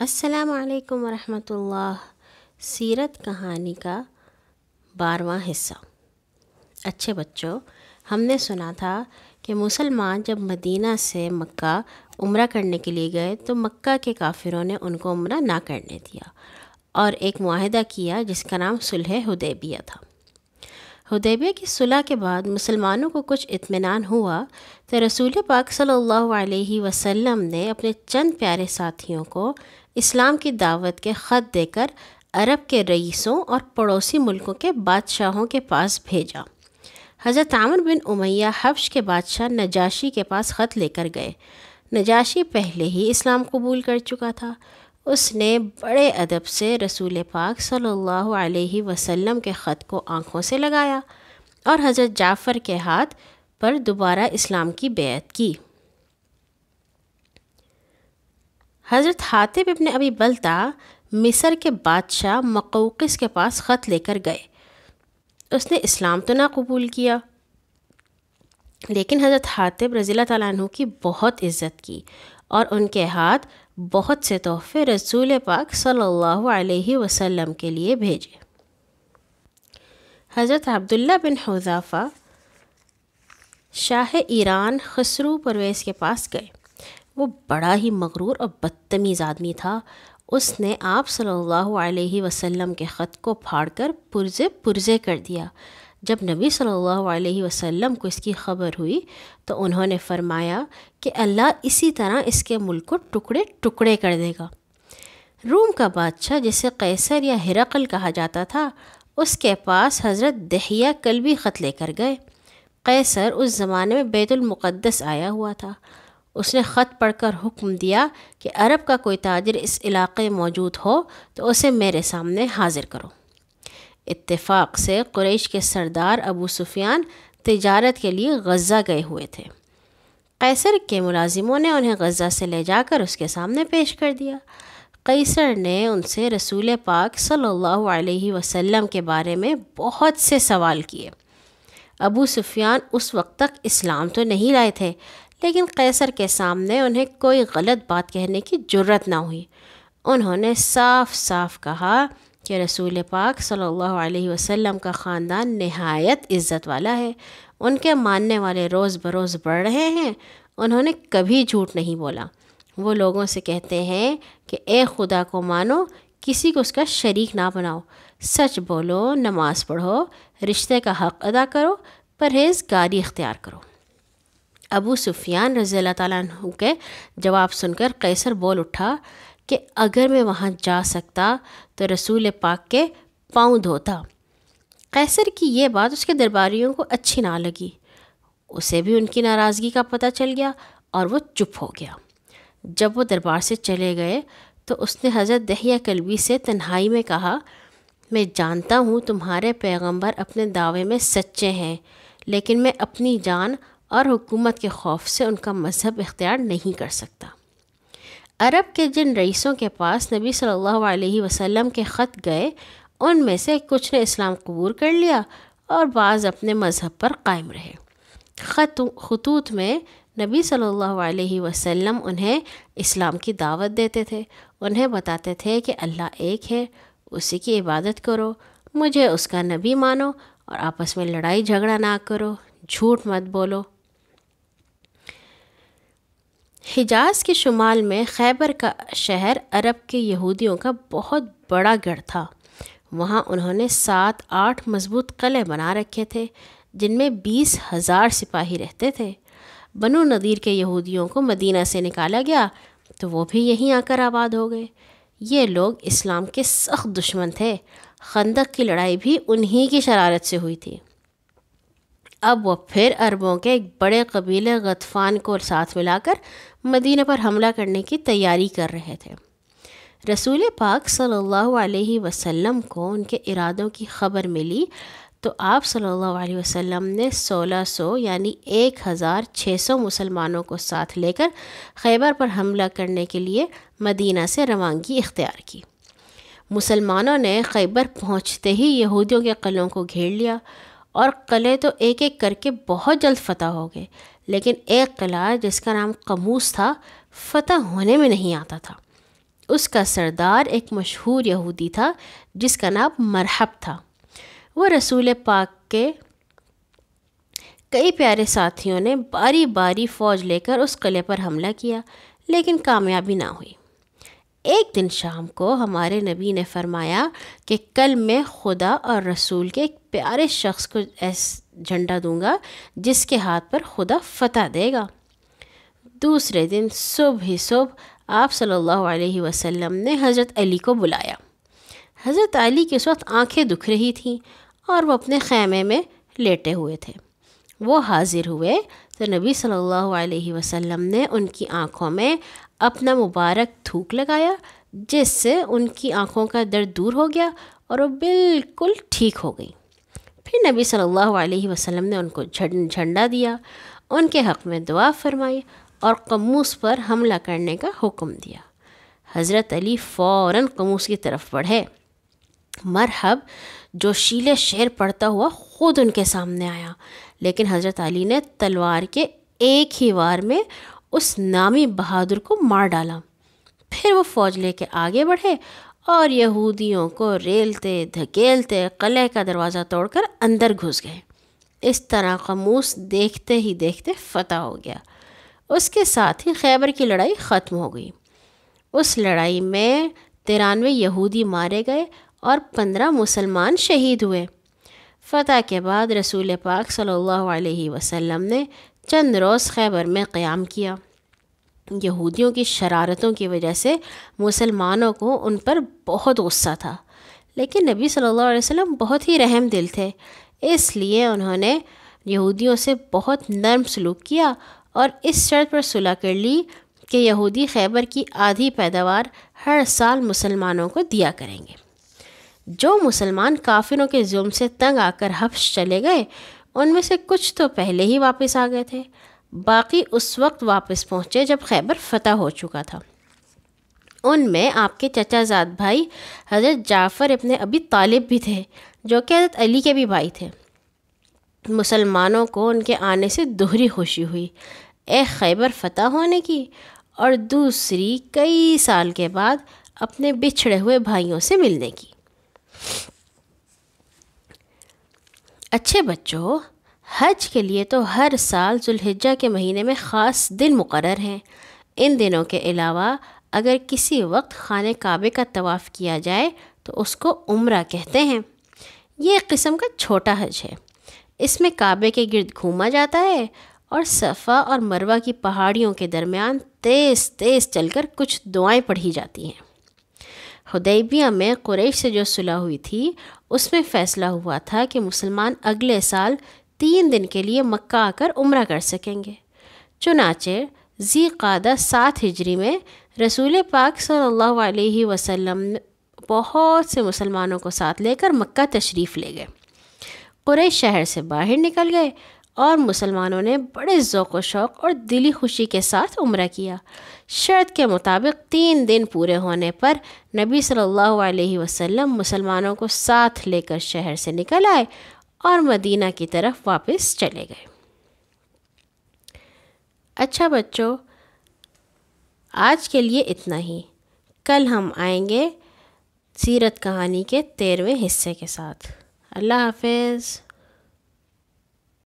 السلام علیکم ورحمۃ اللہ۔ سیرت کہانی کا 12واں حصہ۔ اچھے بچوں، ہم نے سنا تھا کہ مسلمان جب مدینہ سے مکہ عمرہ کرنے کے لیے گئے تو مکہ کے کافروں نے ان کو عمرہ نہ کرنے دیا اور ایک معاہدہ کیا جس کا نام صلح حدیبیہ تھا۔ حدیبیہ کی صلح کے بعد مسلمانوں کو کچھ اطمینان ہوا تو رسول پاک صلی اللہ علیہ وسلم نے اپنے چند پیارے ساتھیوں کو اسلام کی دعوت کے خط دے کر عرب کے رئیسوں اور پڑوسی ملکوں کے بادشاہوں کے پاس بھیجا۔ حضرت عامر بن امیہ حبش کے بادشاہ نجاشی کے پاس خط لے کر گئے۔ نجاشی پہلے ہی اسلام قبول کر چکا تھا۔ اس نے بڑے ادب سے رسول پاک صلی اللہ علیہ وسلم کے خط کو آنکھوں سے لگایا اور حضرت جعفر کے ہاتھ پر دوبارہ اسلام کی بیعت کی۔ حضرت حاتب ابن ابی بلتع مصر کے بادشاہ مقوقس کے پاس خط لے کر گئے۔ اس نے اسلام تو نہ قبول کیا، لیکن حضرت حاتب رضی اللہ تعالیٰ عنہ کی بہت عزت کی اور ان کے ہاتھ بہت سے تحفے رسول پاک صلی اللہ علیہ وسلم کے لیے بھیجے۔ حضرت عبداللہ بن حذافہ شاہ ایران خسرو پرویز کے پاس گئے۔ وہ بڑا ہی مغرور اور بدتمیز آدمی تھا۔ اس نے آپ صلی اللہ علیہ وسلم کے خط کو پھاڑ کر پرزے پرزے کر دیا۔ جب نبی صلی اللہ علیہ وسلم کو اس کی خبر ہوئی تو انہوں نے فرمایا کہ اللہ اسی طرح اس کے ملک کو ٹکڑے ٹکڑے کر دے گا۔ روم کا بادشاہ جسے قیصر یا ہرقل کہا جاتا تھا، اس کے پاس حضرت دحیہ کلبی خط لے کر گئے۔ قیصر اس زمانے میں بیت المقدس آیا ہوا تھا۔ اس نے خط پڑھ کر حکم دیا کہ عرب کا کوئی تاجر اس علاقے میں موجود ہو تو اسے میرے سامنے حاضر کرو۔ اتفاق سے قریش کے سردار ابو سفیان تجارت کے لیے غزہ گئے ہوئے تھے۔ قیصر کے ملازموں نے انہیں غزہ سے لے جا کر اس کے سامنے پیش کر دیا۔ قیصر نے ان سے رسول پاک صلی اللہ علیہ وسلم کے بارے میں بہت سے سوال کیے۔ ابو سفیان اس وقت تک اسلام تو نہیں لائے تھے، لیکن قیصر کے سامنے انہیں کوئی غلط بات کہنے کی جرت نہ ہوئی۔ انہوں نے صاف صاف کہا کہ رسول پاک صلی اللہ علیہ وسلم کا خاندان نہایت عزت والا ہے، ان کے ماننے والے روز بروز بڑھ رہے ہیں۔ انہوں نے کبھی جھوٹ نہیں بولا۔ وہ لوگوں سے کہتے ہیں کہ اے خدا کو مانو، کسی کو اس کا شریک نہ بناؤ، سچ بولو، نماز پڑھو، رشتے کا حق ادا کرو، پرہیزگاری اختیار کرو۔ ابو سفیان رضی اللہ تعالیٰ عنہ کے جواب سن کر قیصر بول اٹھا کہ اگر میں وہاں جا سکتا تو رسول پاک کے پاؤں دھوتا۔ قیصر کی یہ بات اس کے درباریوں کو اچھی نہ لگی۔ اسے بھی ان کی ناراضگی کا پتہ چل گیا اور وہ چپ ہو گیا۔ جب وہ دربار سے چلے گئے تو اس نے حضرت دحیہ کلبی سے تنہائی میں کہا، میں جانتا ہوں تمہارے پیغمبر اپنے دعوے میں سچے ہیں، لیکن میں اپنی جان اور حکومت کے خوف سے ان کا مذہب اختیار نہیں کر سکتا۔ عرب کے جن رئیسوں کے پاس نبی صلی اللہ علیہ وسلم کے خط گئے، ان میں سے کچھ نے اسلام قبول کر لیا اور بعض اپنے مذہب پر قائم رہے۔ خطوط میں نبی صلی اللہ علیہ وسلم انہیں اسلام کی دعوت دیتے تھے، انہیں بتاتے تھے کہ اللہ ایک ہے، اسی کی عبادت کرو، مجھے اس کا نبی مانو اور آپس میں لڑائی جھگڑا نہ کرو، جھوٹ مت بولو۔ حجاز کے شمال میں خیبر کا شہر عرب کے یہودیوں کا بہت بڑا گڑھ تھا۔ وہاں انہوں نے 7-8 مضبوط قلعے بنا رکھے تھے جن میں 20,000 سپاہی رہتے تھے۔ بنو نذیر کے یہودیوں کو مدینہ سے نکالا گیا تو وہ بھی یہیں آ کر آباد ہو گئے۔ یہ لوگ اسلام کے سخت دشمن تھے۔ خندق کی لڑائی بھی انہی کی شرارت سے ہوئی تھی۔ اب وہ پھر عربوں کے ایک بڑے قبیلے غطفان کو ساتھ ملا کر مدینہ پر حملہ کرنے کی تیاری کر رہے تھے۔ رسول پاک صلی اللہ علیہ وسلم کو ان کے ارادوں کی خبر ملی تو آپ صلی اللہ علیہ وسلم نے 1600 یعنی 1600 مسلمانوں کو ساتھ لے کر خیبر پر حملہ کرنے کے لیے مدینہ سے روانگی اختیار کی۔ مسلمانوں نے خیبر پہنچتے ہی یہودیوں کے قلعوں کو گھیر لیا اور قلعے تو ایک ایک کر کے بہت جلد فتح ہو گئے، لیکن ایک قلعہ جس کا نام قموس تھا فتح ہونے میں نہیں آتا تھا۔ اس کا سردار ایک مشہور یہودی تھا جس کا نام مرحب تھا۔ وہ رسول پاک کے کئی پیارے ساتھیوں نے باری باری فوج لے کر اس قلعے پر حملہ کیا، لیکن کامیابی نہ ہوئی۔ ایک دن شام کو ہمارے نبی نے فرمایا کہ کل میں خدا اور رسول کے ایک پیارے شخص کو جھنڈا دوں گا جس کے ہاتھ پر خدا فتح دے گا۔ دوسرے دن صبح ہی صبح آپ صلی اللہ علیہ وسلم نے حضرت علی کو بلایا۔ حضرت علی کے اس وقت آنکھیں دکھ رہی تھیں اور وہ اپنے خیمے میں لیٹے ہوئے تھے۔ وہ حاضر ہوئے تو نبی صلی اللہ علیہ وسلم نے ان کی آنکھوں میں اپنا مبارک تھوک لگایا، جس سے ان کی آنکھوں کا درد دور ہو گیا اور وہ بالکل ٹھیک ہو گئی۔ پھر نبی صلی اللہ علیہ وسلم نے ان کو جھنڈا دیا، ان کے حق میں دعا فرمائی اور قموس پر حملہ کرنے کا حکم دیا۔ حضرت علی فوراً قموس کی طرف بڑھے۔ مرحب جوشیلے شعر پڑھتا ہوا خود ان کے سامنے آیا، لیکن حضرت علی نے تلوار کے ایک ہی وار میں اس نامی بہادر کو مار ڈالا۔ پھر وہ فوج لے کے آگے بڑھے اور یہودیوں کو ریلتے دھکیلتے قلعے کا دروازہ توڑ کر اندر گھس گئے۔ اس طرح قموس دیکھتے ہی دیکھتے فتح ہو گیا۔ اس کے ساتھ ہی خیبر کی لڑائی ختم ہو گئی۔ اس لڑائی میں 93 یہودی مارے گئے اور 15 مسلمان شہید ہوئے۔ فتح کے بعد رسول پاک صلی اللہ علیہ وسلم نے چند روز خیبر میں قیام کیا۔ یہودیوں کی شرارتوں کی وجہ سے مسلمانوں کو ان پر بہت غصہ تھا، لیکن نبی صلی اللہ علیہ وسلم بہت ہی رحم دل تھے، اس لیے انہوں نے یہودیوں سے بہت نرم سلوک کیا اور اس شرط پر صلح کر لی کہ یہودی خیبر کی آدھی پیداوار ہر سال مسلمانوں کو دیا کریں گے۔ جو مسلمان کافروں کے ظلم سے تنگ آ کر حبش چلے گئے، ان میں سے کچھ تو پہلے ہی واپس آ گئے تھے، باقی اس وقت واپس پہنچے جب خیبر فتح ہو چکا تھا۔ ان میں آپ کے چچا زاد بھائی حضرت جعفر ابن ابی طالب بھی تھے، جو کہ حضرت علی کے بھی بھائی تھے۔ مسلمانوں کو ان کے آنے سے دوہری خوشی ہوئی، ایک خیبر فتح ہونے کی اور دوسری کئی سال کے بعد اپنے بچھڑے ہوئے بھائیوں سے ملنے کی۔ اچھے بچوں، حج کے لیے تو ہر سال ذوالحجہ کے مہینے میں خاص دن مقرر ہیں۔ ان دنوں کے علاوہ اگر کسی وقت خانہ کعبے کا طواف کیا جائے تو اس کو عمرہ کہتے ہیں۔ یہ ایک قسم کا چھوٹا حج ہے۔ اس میں کعبے کے گرد گھوما جاتا ہے اور صفا اور مروہ کی پہاڑیوں کے درمیان تیز تیز چل کر کچھ دعائیں پڑھی جاتی ہیں۔ حدیبیہ میں قریش سے جو صلح ہوئی تھی، اس میں فیصلہ ہوا تھا کہ مسلمان اگلے سال 3 دن کے لیے مکہ آ کر عمرہ کر سکیں گے۔ چنانچہ ذی قعدہ 7 ہجری میں رسول پاک صلی اللہ علیہ وسلم بہت سے مسلمانوں کو ساتھ لے کر مکہ تشریف لے گئے۔ قریش شہر سے باہر نکل گئے اور مسلمانوں نے بڑے ذوق و شوق اور دلی خوشی کے ساتھ عمرہ کیا۔ شرط کے مطابق 3 دن پورے ہونے پر نبی صلی اللہ علیہ وسلم مسلمانوں کو ساتھ لے کر شہر سے نکل آئے اور مدینہ کی طرف واپس چلے گئے۔ اچھا بچوں، آج کے لیے اتنا ہی۔ کل ہم آئیں گے سیرت کہانی کے 13ویں حصے کے ساتھ۔ اللہ حافظ۔